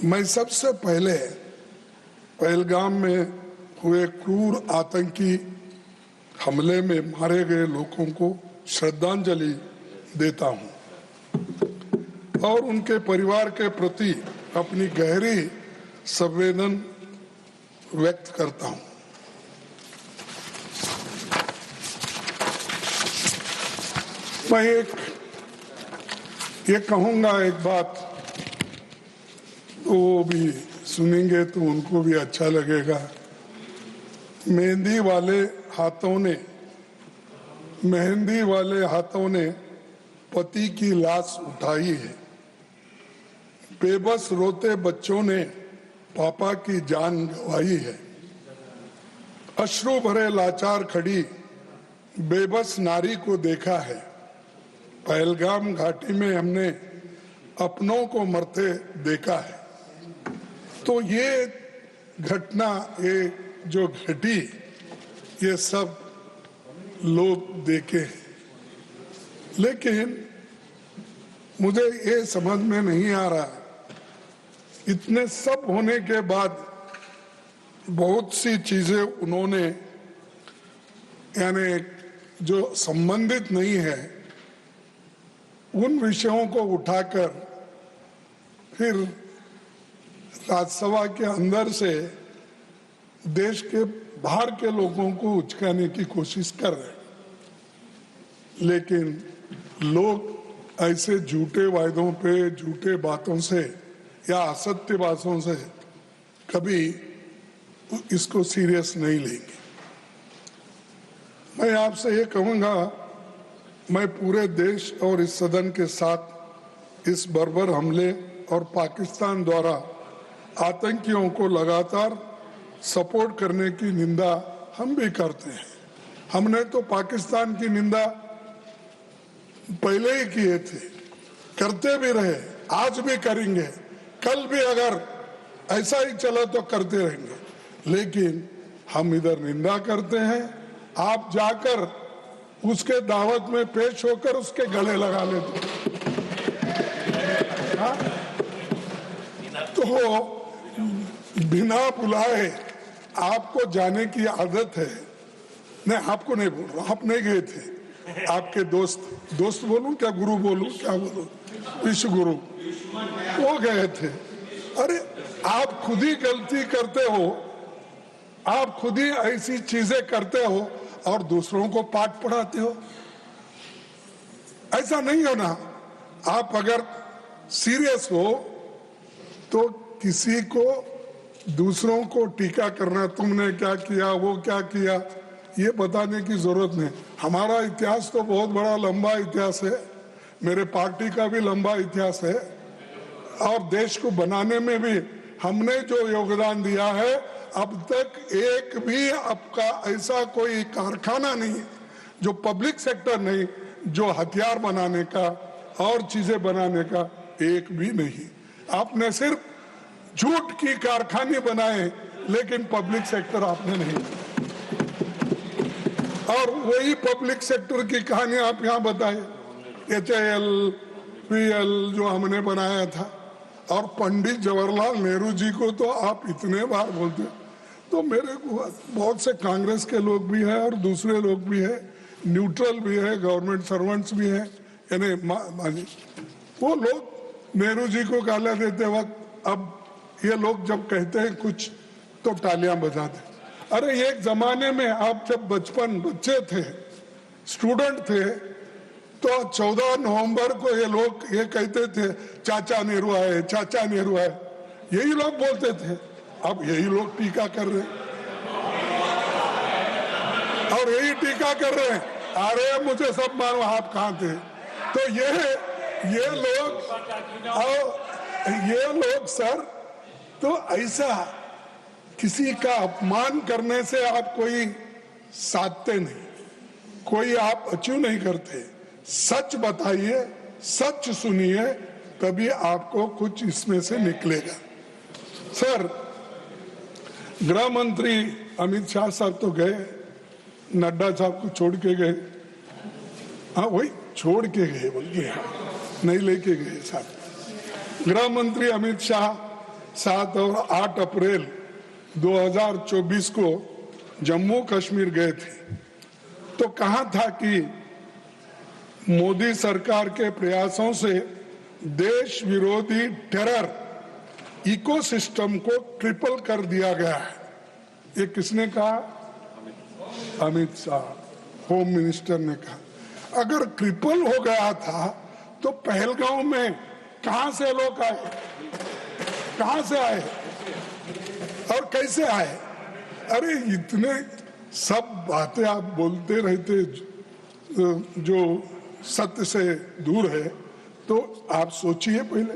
मैं सबसे पहले पहलगाम में हुए क्रूर आतंकी हमले में मारे गए लोगों को श्रद्धांजलि देता हूं और उनके परिवार के प्रति अपनी गहरी संवेदना व्यक्त करता हूं। मैं ये कहूंगा एक बात, तो वो भी सुनेंगे तो उनको भी अच्छा लगेगा। मेहंदी वाले हाथों ने पति की लाश उठाई है। बेबस रोते बच्चों ने पापा की जान गंवाई है। अश्रु भरे लाचार खड़ी बेबस नारी को देखा है। पहलगाम घाटी में हमने अपनों को मरते देखा है। तो ये घटना, ये जो घटी, ये सब लोग देखे हैं, लेकिन मुझे ये समझ में नहीं आ रहा, इतने सब होने के बाद बहुत सी चीजें उन्होंने यानी जो संबंधित नहीं है उन विषयों को उठाकर फिर राज्यसभा के अंदर से देश के बाहर के लोगों को उचकाने की कोशिश कर रहे हैं। लेकिन लोग ऐसे झूठे वायदों पे, झूठे बातों से या असत्य बातों से कभी इसको सीरियस नहीं लेंगे। मैं आपसे ये कहूंगा, मैं पूरे देश और इस सदन के साथ इस बर्बर हमले और पाकिस्तान द्वारा आतंकियों को लगातार सपोर्ट करने की निंदा हम भी करते हैं। हमने तो पाकिस्तान की निंदा पहले ही किए थे, करते भी रहे, आज भी करेंगे, कल भी अगर ऐसा ही चला तो करते रहेंगे। लेकिन हम इधर निंदा करते हैं, आप जाकर उसके दावत में पेश होकर उसके गले लगा लेते। तो बिना बुलाए आपको जाने की आदत है। नहीं, आपको नहीं बोल रहा, आप नहीं गए थे, आपके दोस्त बोलूं क्या, गुरु बोलूं क्या बोलूं, विश्व गुरु वो गए थे। अरे आप खुद ही गलती करते हो, आप खुद ही ऐसी चीजें करते हो और दूसरों को पाठ पढ़ाते हो। ऐसा नहीं होना। आप अगर सीरियस हो तो किसी को, दूसरों को टीका करना, तुमने क्या किया, वो क्या किया, ये बताने की जरूरत नहीं। हमारा इतिहास तो बहुत बड़ा लंबा इतिहास है, मेरे पार्टी का भी लंबा इतिहास है, और देश को बनाने में भी हमने जो योगदान दिया है, अब तक एक भी आपका ऐसा कोई कारखाना नहीं, जो पब्लिक सेक्टर नहीं, जो हथियार बनाने का और चीजें बनाने का एक भी नहीं। आपने सिर्फ झूठ की कारखाने बनाए, लेकिन पब्लिक सेक्टर आपने नहीं। और वही पब्लिक सेक्टर की कहानी आप यहाँ बताए, HAL, PL जो हमने बनाया था। और पंडित जवाहरलाल नेहरू जी को तो आप इतने बार बोलते, तो मेरे को बहुत से कांग्रेस के लोग भी हैं और दूसरे लोग भी हैं, न्यूट्रल भी है, गवर्नमेंट सर्वेंट्स भी हैं, यानी वो लोग नेहरू जी को गालियां देते वक्त अब ये लोग जब कहते हैं कुछ तो तालियां बजाते। अरे एक जमाने में आप जब बच्चे थे, स्टूडेंट थे, तो 14 नवंबर को ये लोग ये कहते थे चाचा नेहरू आए, चाचा नेहरू आए, यही लोग बोलते थे। अब यही लोग टीका कर रहे हैं और यही टीका कर रहे हैं, अरे मुझे सब मानो आप कहाँ थे। तो ये लोग सर, तो ऐसा किसी का अपमान करने से आप कोई साधते नहीं, कोई आप अचीव नहीं करते। सच बताइए, सच सुनिए, तभी आपको कुछ इसमें से निकलेगा। सर, गृह मंत्री अमित शाह साहब तो गए, नड्डा साहब को छोड़ के गए। हाँ, वही छोड़ के गए, बल्कि नहीं लेके गए साथ। गृह मंत्री अमित शाह 7 और 8 अप्रैल 2024 को जम्मू कश्मीर गए थे तो कहा था कि मोदी सरकार के प्रयासों से देश विरोधी टेरर इकोसिस्टम को ट्रिपल कर दिया गया है। ये किसने कहा? अमित शाह, होम मिनिस्टर ने कहा। अगर ट्रिपल हो गया था तो पहलगांव में कहां से लोग आए, कहां से आए और कैसे आए? अरे इतने सब बातें आप बोलते रहते जो सत्य से दूर है, तो आप सोचिए पहले।